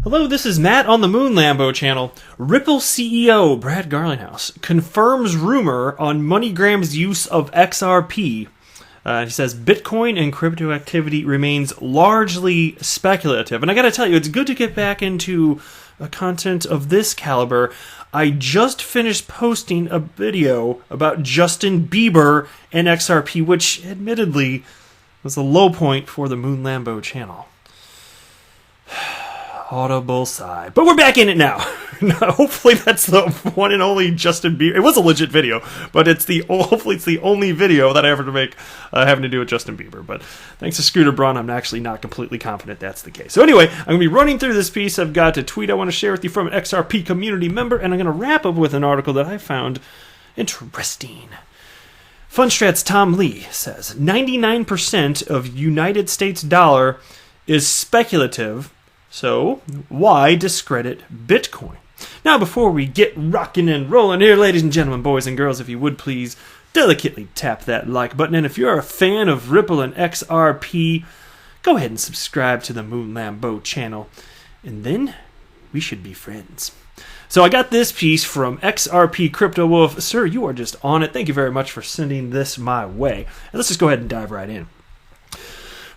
Hello, this is Matt on the Moon Lambo channel. Ripple CEO Brad Garlinghouse confirms rumor on MoneyGram's use of XRP. He says Bitcoin and crypto activity remains largely speculative. And I gotta tell you, it's good to get back into content of this caliber. I just finished posting a video about Justin Bieber and XRP, which admittedly was a low point for the Moon Lambo channel. Audible sigh. But we're back in it now. Hopefully that's the one and only Justin Bieber. It was a legit video, but hopefully it's the only video that I ever make having to do with Justin Bieber. But thanks to Scooter Braun, I'm actually not completely confident that's the case. So anyway, I'm going to be running through this piece. I've got a tweet I want to share with you from an XRP community member, and I'm going to wrap up with an article that I found interesting. Fundstrat's Tom Lee says 99% of United States dollar is speculative. So, why discredit Bitcoin? Now, before we get rocking and rolling here, ladies and gentlemen, boys and girls, if you would please delicately tap that like button. And if you're a fan of Ripple and XRP, go ahead and subscribe to the Moon Lambo channel. And then we should be friends. So I got this piece from XRP Crypto Wolf. Sir, you are just on it. Thank you very much for sending this my way. And let's just go ahead and dive right in.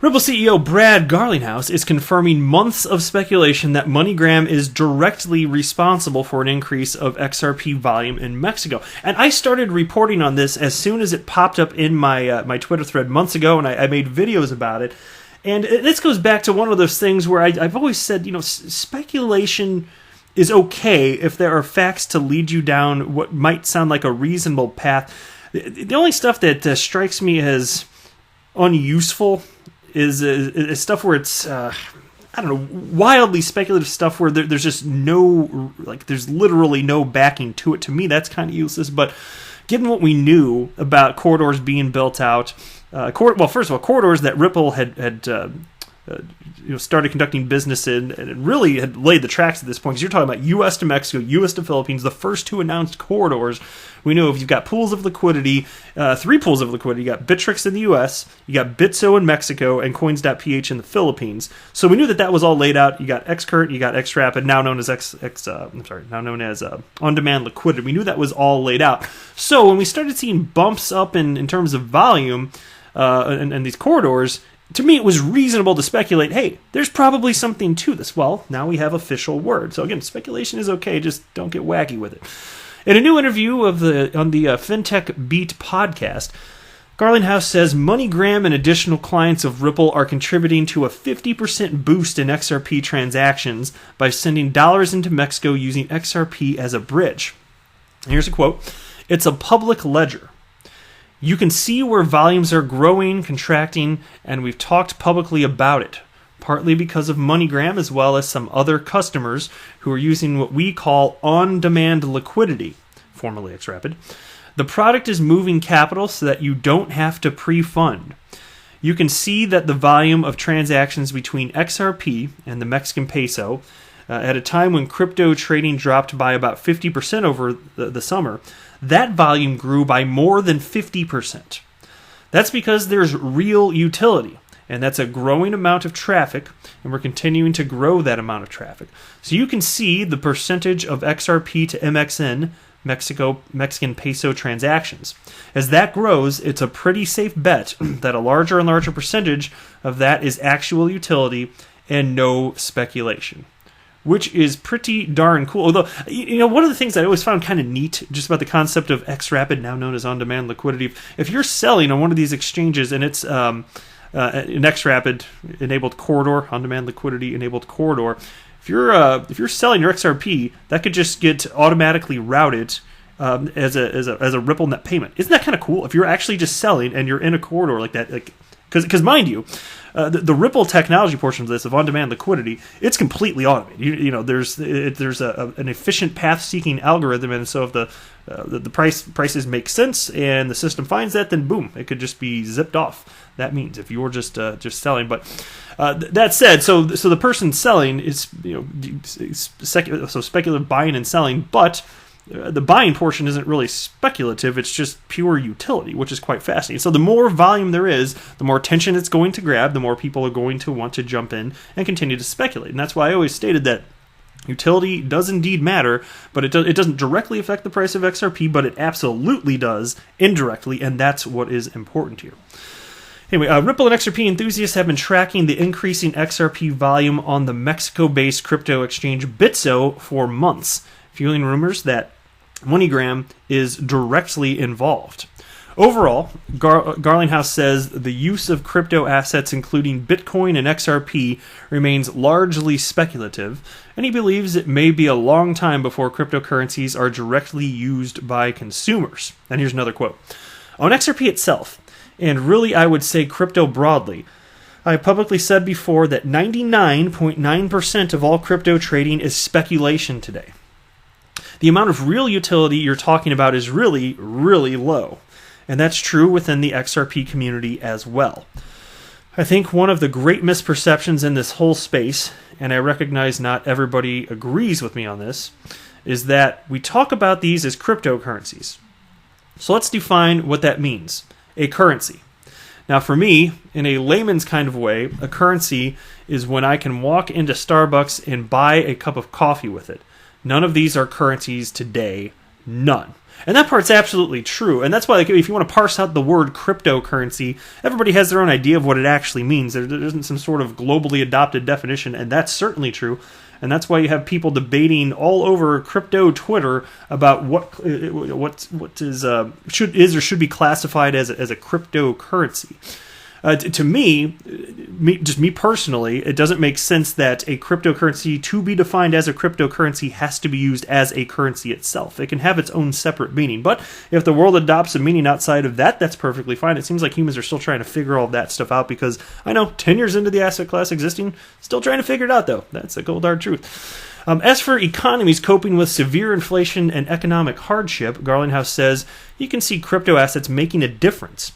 Ripple CEO Brad Garlinghouse is confirming months of speculation that MoneyGram is directly responsible for an increase of XRP volume in Mexico. And I started reporting on this as soon as it popped up in my Twitter thread months ago, and I made videos about it. And this goes back to one of those things where I've always said, speculation is okay if there are facts to lead you down what might sound like a reasonable path. The only stuff that strikes me as unuseful is stuff where it's, wildly speculative stuff where there's just there's literally no backing to it. To me, that's kind of useless. But given what we knew about corridors being built out, first of all, corridors that Ripple had started conducting business in, and it really had laid the tracks at this point, because you're talking about U.S. to Mexico, U.S. to Philippines, the first two announced corridors. We know if you've got pools of liquidity, 3 pools of liquidity. You got Bittrex in the U.S., you got Bitso in Mexico, and Coins.ph in the Philippines. So we knew that was all laid out. You got Xcurrent, you got XRapid, now known as on-demand liquidity. We knew that was all laid out. So when we started seeing bumps up in terms of volume and these corridors, to me, it was reasonable to speculate, hey, there's probably something to this. Well, now we have official word. So again, speculation is okay, just don't get wacky with it. In a new interview on the FinTech Beat podcast, Garlinghouse says MoneyGram and additional clients of Ripple are contributing to a 50% boost in XRP transactions by sending dollars into Mexico using XRP as a bridge. Here's a quote. "It's a public ledger. You can see where volumes are growing, contracting, and we've talked publicly about it, partly because of MoneyGram as well as some other customers who are using what we call on-demand liquidity, formerly XRapid. The product is moving capital so that you don't have to pre-fund. You can see that the volume of transactions between XRP and the Mexican peso, at a time when crypto trading dropped by about 50% over the summer, that volume grew by more than 50%. That's because there's real utility, and that's a growing amount of traffic, and we're continuing to grow that amount of traffic. So you can see the percentage of XRP to MXN, Mexican peso transactions. As that grows, it's a pretty safe bet that a larger and larger percentage of that is actual utility and no speculation." Which is pretty darn cool. Although, one of the things I always found kind of neat just about the concept of XRapid, now known as on-demand liquidity, if you're selling on one of these exchanges and it's an XRapid-enabled corridor, on-demand liquidity-enabled corridor, if you're selling your XRP, that could just get automatically routed as a Ripple net payment. Isn't that kind of cool? If you're actually just selling and you're in a corridor like that, because mind you, the Ripple technology portion of this, of on-demand liquidity, it's completely automated. There's an efficient path-seeking algorithm, and so if the prices make sense and the system finds that, then boom, it could just be zipped off. That means if you're just selling. But that said, so the person selling is speculative buying and selling, but the buying portion isn't really speculative, it's just pure utility, which is quite fascinating. So the more volume there is, the more attention it's going to grab, the more people are going to want to jump in and continue to speculate. And that's why I always stated that Utility does indeed matter, but it doesn't directly affect the price of XRP, but it absolutely does indirectly, and that's what is important here. Anyway, Ripple and XRP enthusiasts have been tracking the increasing XRP volume on the Mexico-based crypto exchange Bitso for months, fueling rumors that MoneyGram is directly involved. Overall, Garlinghouse says the use of crypto assets, including Bitcoin and XRP, remains largely speculative, and he believes it may be a long time before cryptocurrencies are directly used by consumers. And here's another quote. On XRP itself, and really I would say crypto broadly, I have publicly said before that 99.9% of all crypto trading is speculation today. The amount of real utility you're talking about is really, really low. And that's true within the XRP community as well. I think one of the great misperceptions in this whole space, and I recognize not everybody agrees with me on this, is that we talk about these as cryptocurrencies. So let's define what that means. A currency. Now for me, in a layman's kind of way, a currency is when I can walk into Starbucks and buy a cup of coffee with it. None of these are currencies today. None. And that part's absolutely true. And that's why, like, if you want to parse out the word cryptocurrency, everybody has their own idea of what it actually means. There isn't some sort of globally adopted definition, and that's certainly true. And that's why you have people debating all over crypto Twitter about what is or should be classified as a cryptocurrency. To me personally, it doesn't make sense that a cryptocurrency to be defined as a cryptocurrency has to be used as a currency itself. It can have its own separate meaning. But if the world adopts a meaning outside of that, that's perfectly fine. It seems like humans are still trying to figure all that stuff out because I know 10 years into the asset class existing, still trying to figure it out though. That's the cold hard truth. As for economies coping with severe inflation and economic hardship, Garlinghouse says you can see crypto assets making a difference.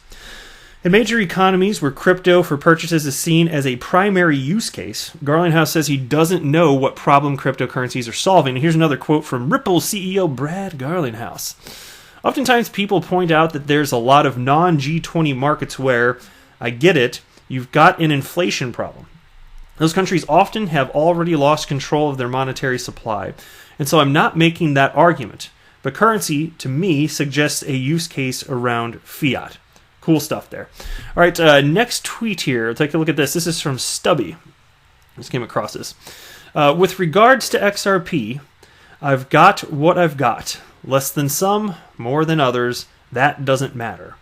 In major economies where crypto for purchases is seen as a primary use case, Garlinghouse says he doesn't know what problem cryptocurrencies are solving. Here's another quote from Ripple CEO Brad Garlinghouse. Oftentimes people point out that there's a lot of non-G20 markets where, I get it, you've got an inflation problem. Those countries often have already lost control of their monetary supply, and so I'm not making that argument. But currency, to me, suggests a use case around fiat. Cool stuff there. All right, next tweet here. Take a look at this. This is from Stubby. Just came across this. With regards to XRP, I've got what I've got. Less than some, more than others. That doesn't matter.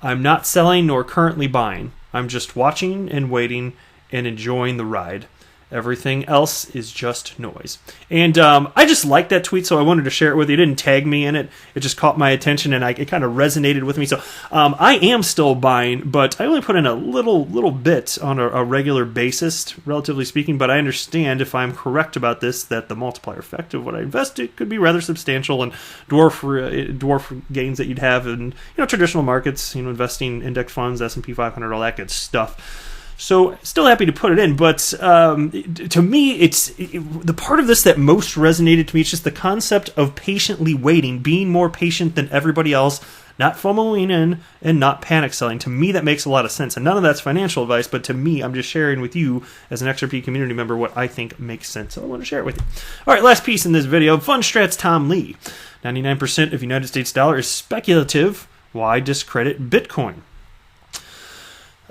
I'm not selling nor currently buying. I'm just watching and waiting and enjoying the ride. Everything else is just noise. And I just liked that tweet, so I wanted to share it with you. It didn't tag me in it. It just caught my attention, and it kind of resonated with me. So I am still buying, but I only put in a little bit on a regular basis, relatively speaking. But I understand, if I'm correct about this, that the multiplier effect of what I invested could be rather substantial and dwarf gains that you'd have in traditional markets, investing index funds, S&P 500, all that good stuff. So, still happy to put it in, but to me, the part of this that most resonated to me is just the concept of patiently waiting, being more patient than everybody else, not FOMOing in, and not panic selling. To me, that makes a lot of sense, and none of that's financial advice, but to me, I'm just sharing with you, as an XRP community member, what I think makes sense, so I want to share it with you. All right, last piece in this video, Fundstrat's Tom Lee. 99% of United States dollar is speculative. Why discredit Bitcoin?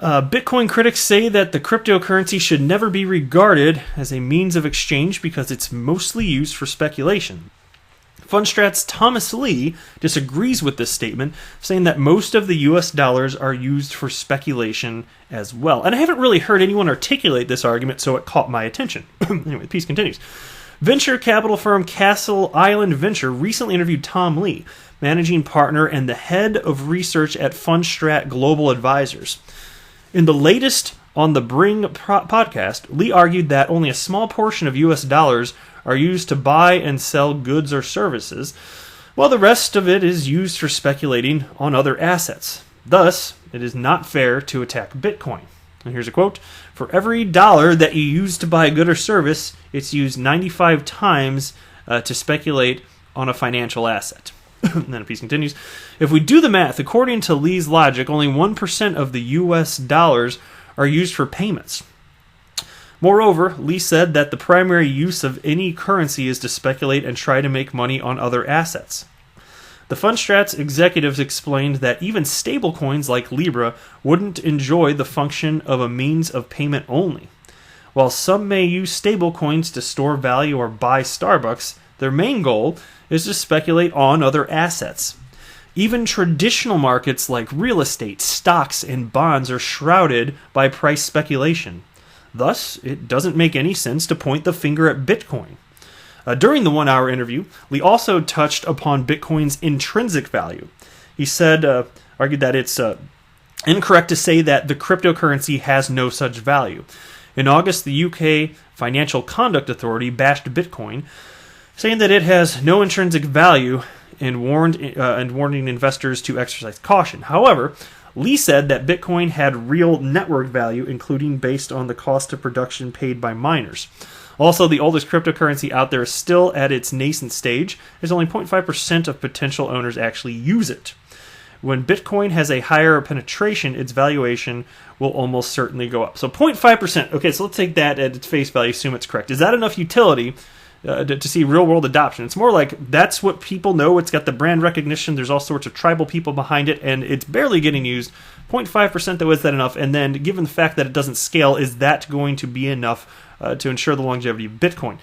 Bitcoin critics say that the cryptocurrency should never be regarded as a means of exchange because it's mostly used for speculation. Fundstrat's Thomas Lee disagrees with this statement, saying that most of the US dollars are used for speculation as well. And I haven't really heard anyone articulate this argument, so it caught my attention. Anyway, the piece continues. Venture capital firm Castle Island Venture recently interviewed Tom Lee, managing partner and the head of research at Fundstrat Global Advisors. In the latest On the Bring podcast, Lee argued that only a small portion of U.S. dollars are used to buy and sell goods or services, while the rest of it is used for speculating on other assets. Thus, it is not fair to attack Bitcoin. And here's a quote. For every dollar that you use to buy a good or service, it's used 95 times to speculate on a financial asset. And then the piece continues. If we do the math, according to Lee's logic, only 1% of the U.S. dollars are used for payments. Moreover, Lee said that the primary use of any currency is to speculate and try to make money on other assets. The Fundstrat's executives explained that even stablecoins like Libra wouldn't enjoy the function of a means of payment only. While some may use stablecoins to store value or buy Starbucks, their main goal is to speculate on other assets. Even traditional markets like real estate, stocks, and bonds are shrouded by price speculation. Thus, it doesn't make any sense to point the finger at Bitcoin. During the 1-hour interview, Lee also touched upon Bitcoin's intrinsic value. He argued that it's incorrect to say that the cryptocurrency has no such value. In August, the UK Financial Conduct Authority bashed Bitcoin, saying that it has no intrinsic value and warning investors to exercise caution. However, Lee said that Bitcoin had real network value, including based on the cost of production paid by miners. Also, the oldest cryptocurrency out there is still at its nascent stage, as only 0.5% of potential owners actually use it. When Bitcoin has a higher penetration, its valuation will almost certainly go up. So 0.5%. Okay, so let's take that at its face value, assume it's correct. Is that enough utility to see real-world adoption? It's more like that's what people know. It's got the brand recognition. There's all sorts of tribal people behind it, and it's barely getting used. 0.5%, though, is that enough? And then, given the fact that it doesn't scale, is that going to be enough to ensure the longevity of Bitcoin?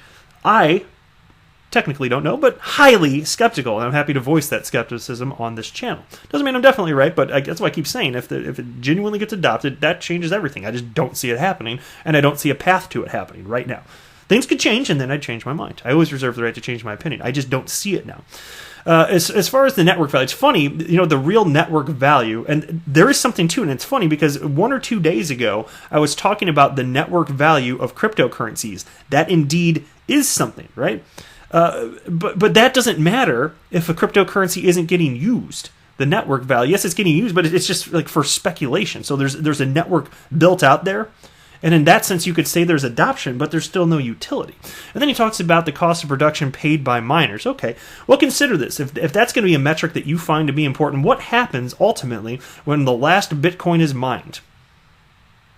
I technically don't know, but highly skeptical, and I'm happy to voice that skepticism on this channel. Doesn't mean I'm definitely right, but that's why I keep saying if it genuinely gets adopted, that changes everything. I just don't see it happening, and I don't see a path to it happening right now. Things could change, and then I'd change my mind. I always reserve the right to change my opinion. I just don't see it now. As far as the network value, it's funny, the real network value, and there is something to it, and it's funny because 1 or 2 days ago, I was talking about the network value of cryptocurrencies. That indeed is something, right? But that doesn't matter if a cryptocurrency isn't getting used. The network value, yes, it's getting used, but it's just like for speculation. So there's a network built out there. And in that sense, you could say there's adoption, but there's still no utility. And then he talks about the cost of production paid by miners. Okay, well, consider this. If that's going to be a metric that you find to be important, what happens ultimately when the last Bitcoin is mined?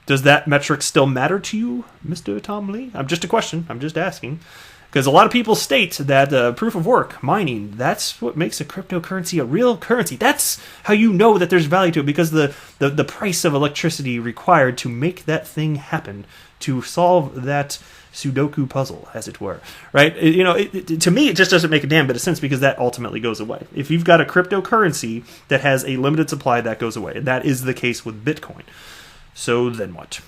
Does that metric still matter to you, Mr. Tom Lee? Just a question. I'm just asking. Because a lot of people state that proof of work, mining, that's what makes a cryptocurrency a real currency. That's how you know that there's value to it, because the price of electricity required to make that thing happen, to solve that Sudoku puzzle, as it were, right? To me, it just doesn't make a damn bit of sense, because that ultimately goes away. If you've got a cryptocurrency that has a limited supply, that goes away. That is the case with Bitcoin. So then what?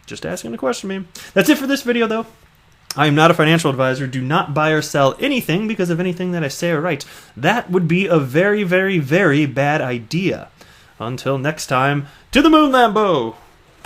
Just asking a question, man. That's it for this video, though. I am not a financial advisor. Do not buy or sell anything because of anything that I say or write. That would be a very, very, very bad idea. Until next time, to the moon, Lambo!